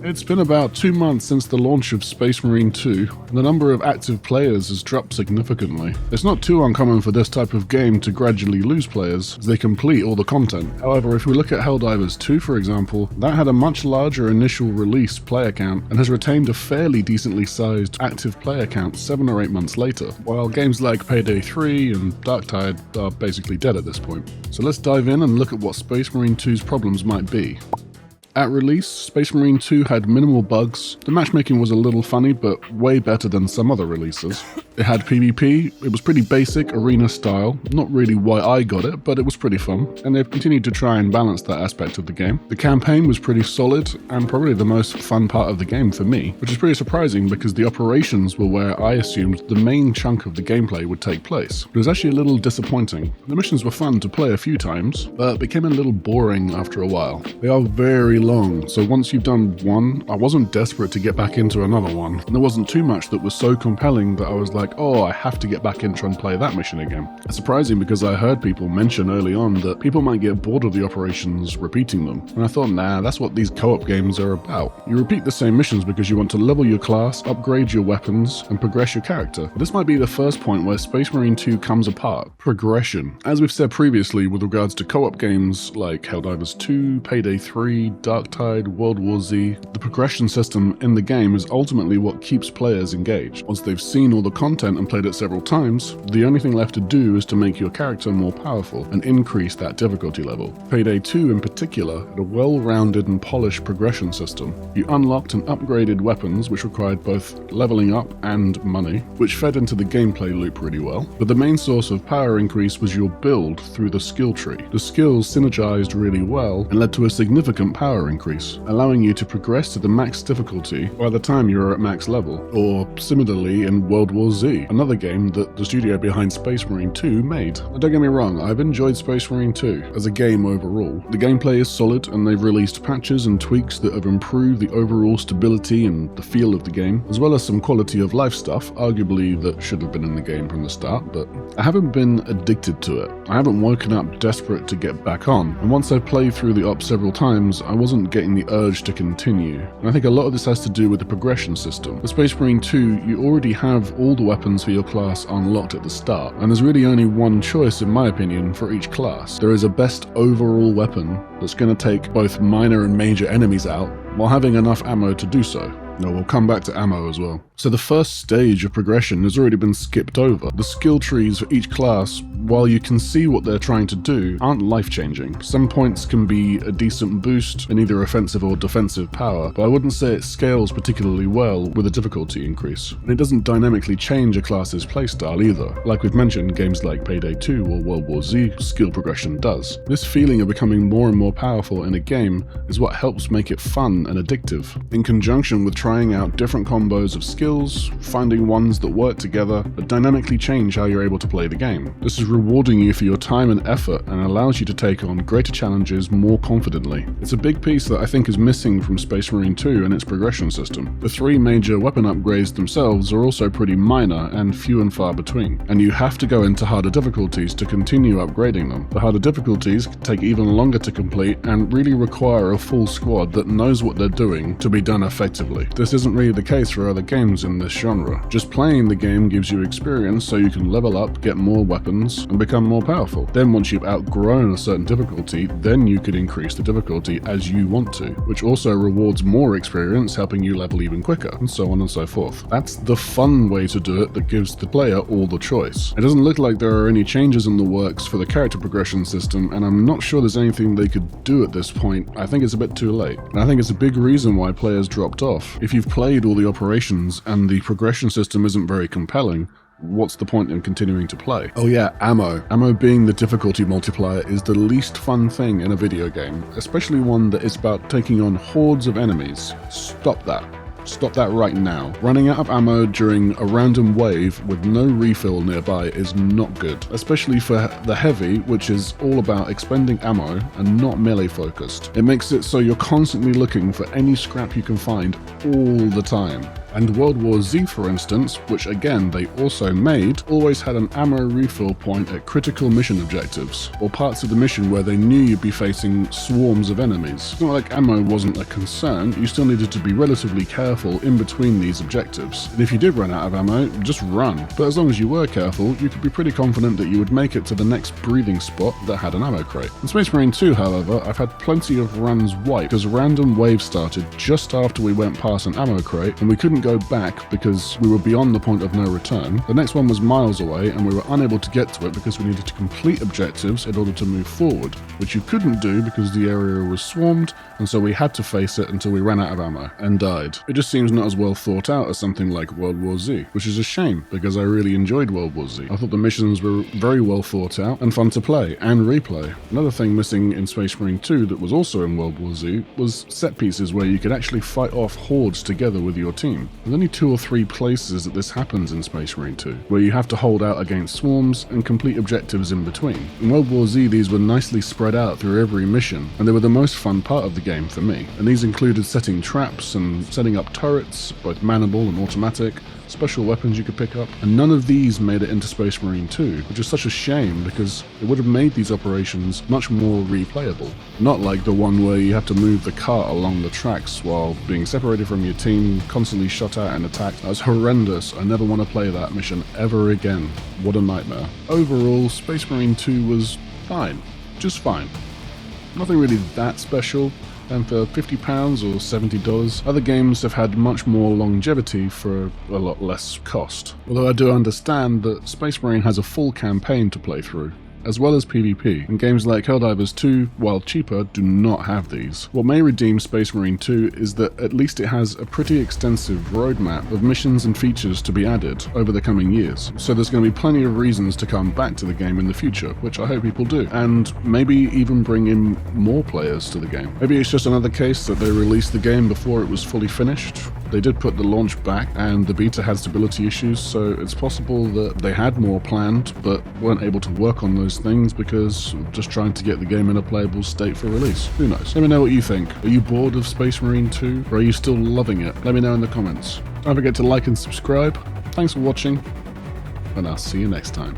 It's been about 2 months since the launch of Space Marine 2, and the number of active players has dropped significantly. It's not too uncommon for this type of game to gradually lose players as they complete all the content. However, if we look at Helldivers 2 for example, that had a much larger initial release player count and has retained a fairly decently sized active player count 7 or 8 months later, while games like Payday 3 and Darktide are basically dead at this point. So let's dive in and look at what Space Marine 2's problems might be. At release, Space Marine 2 had minimal bugs, the matchmaking was a little funny but way better than some other releases. It had PvP, it was pretty basic, arena style, not really why I got it, but it was pretty fun, and they've continued to try and balance that aspect of the game. The campaign was pretty solid, and probably the most fun part of the game for me, which is pretty surprising because the operations were where I assumed the main chunk of the gameplay would take place. It was actually a little disappointing. The missions were fun to play a few times, but became a little boring after a while. They are very long, so once you've done one, I wasn't desperate to get back into another one, and there wasn't too much that was so compelling that I was like, oh, I have to get back in and play that mission again. It's surprising because I heard people mention early on that people might get bored of the operations repeating them, and I thought, nah, that's what these co-op games are about. You repeat the same missions because you want to level your class, upgrade your weapons, and progress your character. But this might be the first point where Space Marine 2 comes apart: progression. As we've said previously with regards to co-op games like Helldivers 2, Payday 3, Darktide, World War Z, the progression system in the game is ultimately what keeps players engaged. Once they've seen all the content and played it several times, the only thing left to do is to make your character more powerful and increase that difficulty level. Payday 2 in particular had a well-rounded and polished progression system. You unlocked and upgraded weapons which required both leveling up and money, which fed into the gameplay loop really well. But the main source of power increase was your build through the skill tree. The skills synergized really well and led to a significant power increase, allowing you to progress to the max difficulty by the time you're at max level, or similarly in World War Z, another game that the studio behind Space Marine 2 made. Now, don't get me wrong, I've enjoyed Space Marine 2 as a game overall. The gameplay is solid and they've released patches and tweaks that have improved the overall stability and the feel of the game, as well as some quality of life stuff, arguably that should have been in the game from the start, but I haven't been addicted to it. I haven't woken up desperate to get back on, and once I've played through the op several times, I wasn't getting the urge to continue. And I think a lot of this has to do with the progression system. With Space Marine 2, you already have all the weapons for your class unlocked at the start, and there's really only one choice, in my opinion, for each class. There is a best overall weapon that's going to take both minor and major enemies out while having enough ammo to do so. No, we'll come back to ammo as well. So the first stage of progression has already been skipped over. The skill trees for each class, while you can see what they're trying to do, aren't life-changing. Some points can be a decent boost in either offensive or defensive power, but I wouldn't say it scales particularly well with a difficulty increase. And it doesn't dynamically change a class's playstyle either. Like we've mentioned, games like Payday 2 or World War Z, skill progression does. This feeling of becoming more and more powerful in a game is what helps make it fun and addictive, in conjunction with trying out different combos of skills, finding ones that work together that dynamically change how you're able to play the game. This is rewarding you for your time and effort and allows you to take on greater challenges more confidently. It's a big piece that I think is missing from Space Marine 2 and its progression system. The 3 major weapon upgrades themselves are also pretty minor and few and far between, and you have to go into harder difficulties to continue upgrading them. The harder difficulties take even longer to complete and really require a full squad that knows what they're doing to be done effectively. This isn't really the case for other games in this genre. Just playing the game gives you experience so you can level up, get more weapons, and become more powerful. Then once you've outgrown a certain difficulty, then you could increase the difficulty as you want to, which also rewards more experience, helping you level even quicker, and so on and so forth. That's the fun way to do it that gives the player all the choice. It doesn't look like there are any changes in the works for the character progression system, and I'm not sure there's anything they could do at this point. I think it's a bit too late. And I think it's a big reason why players dropped off. If you've played all the operations and the progression system isn't very compelling, what's the point in continuing to play? Oh yeah, ammo. Ammo being the difficulty multiplier is the least fun thing in a video game, especially one that is about taking on hordes of enemies. Stop that. Stop that right now. Running out of ammo during a random wave with no refill nearby is not good, especially for the heavy, which is all about expending ammo and not melee focused. It makes it so you're constantly looking for any scrap you can find all the time. And World War Z, for instance, which again they also made, always had an ammo refill point at critical mission objectives, or parts of the mission where they knew you'd be facing swarms of enemies. It's not like ammo wasn't a concern, you still needed to be relatively careful in between these objectives. And if you did run out of ammo, just run. But as long as you were careful, you could be pretty confident that you would make it to the next breathing spot that had an ammo crate. In Space Marine 2, however, I've had plenty of runs wiped because a random wave started just after we went past an ammo crate and we couldn't go back because we were beyond the point of no return. The next one was miles away and we were unable to get to it because we needed to complete objectives in order to move forward, which you couldn't do because the area was swarmed, and so we had to face it until we ran out of ammo and died. It just seems not as well thought out as something like World War Z, which is a shame because I really enjoyed World War Z. I thought the missions were very well thought out and fun to play and replay. Another thing missing in Space Marine 2 that was also in World War Z was set pieces where you could actually fight off hordes together with your team. There's only 2 or 3 places that this happens in Space Marine 2, where you have to hold out against swarms and complete objectives in between. In World War Z, these were nicely spread out through every mission, and they were the most fun part of the game for me. And these included setting traps and setting up turrets, both manable and automatic, special weapons you could pick up, and none of these made it into Space Marine 2, which is such a shame because it would have made these operations much more replayable. Not like the one where you have to move the cart along the tracks while being separated from your team, constantly shot at and attacked. That was horrendous. I never want to play that mission ever again. What a nightmare. Overall, Space Marine 2 was fine. Just fine. Nothing really that special. And for £50 or $70, other games have had much more longevity for a lot less cost. Although I do understand that Space Marine has a full campaign to play through, as well as PvP, and games like Helldivers 2, while cheaper, do not have these. What may redeem Space Marine 2 is that at least it has a pretty extensive roadmap of missions and features to be added over the coming years, so there's going to be plenty of reasons to come back to the game in the future, which I hope people do, and maybe even bring in more players to the game. Maybe it's just another case that they released the game before it was fully finished. They did put the launch back and the beta had stability issues, so it's possible that they had more planned but weren't able to work on those things because just trying to get the game in a playable state for release. Who knows? Let me know what you think. Are you bored of Space Marine 2 or are you still loving it? Let me know in the comments. Don't forget to like and subscribe. Thanks for watching, and I'll see you next time.